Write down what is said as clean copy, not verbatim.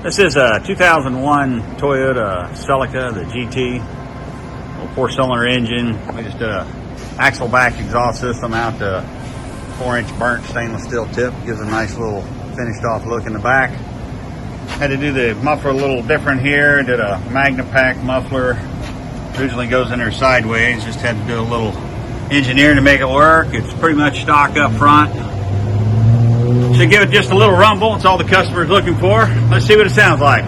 This is a 2001 Toyota Celica, the GT. Little 4-cylinder engine. We just did a axle back exhaust system out to 4-inch burnt stainless steel tip. Gives a nice little finished off look in the back. Had to do the muffler a little different here. Did a Magnapack muffler. Originally goes in there sideways. Just had to do a little engineering to make it work. It's pretty much stock up front. Should give it just a little rumble. It's all the customer's looking for. Let's see what it sounds like.